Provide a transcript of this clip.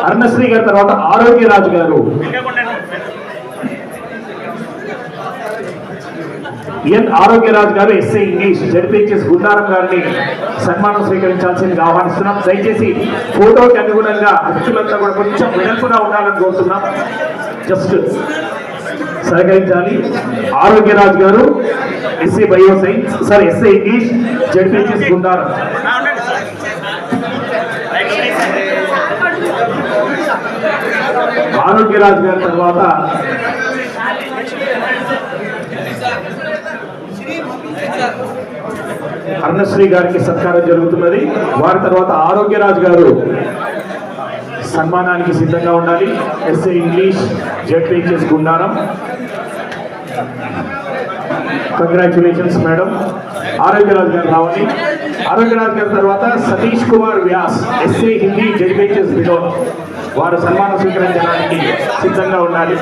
అరుణశ్రీ గారి తర్వాత ఆరోగ్యరాజు గారు, ఎన్ ఆరోగ్యరాజు గారు ఎస్ఏ ఇంగ్లీష్ జడ్పీహెచ్ఎస్ గుండారం గారిని సన్మానం స్వీకరించాల్సిందిగా ఆహ్వానిస్తున్నాం. దయచేసి ఫోటోకి అనుగుణంగా అతిథులంతా కూడా కొంచెం వెడల్పుగా ఉండాలని కోరుతున్నాం. జస్ట్ సహకరించాలి. ఆరోగ్యరాజు గారు SA bio science, sir SA English ZPHS Gundaram. Arogyaraju గారి తర్వాత అరుణశ్రీ గారికి సత్కారం జరుగుతున్నది. వారి తర్వాత ఆరోగ్యరాజు గారు సన్మానానికి సిద్ధంగా ఉండాలి. SA English ZPHS Gundaram. Congratulations madam. Arogyaraju గారు రావాలి. ఆరోగ్యరాజు గారి తర్వాత సతీష్ కుమార్ వ్యాస్ ఎస్ఏ హిందీ జడ్పీహెచ్ఎస్ బిడోన్. వారు సన్మానం స్వీకరించడానికి సిద్ధంగా ఉండాలి.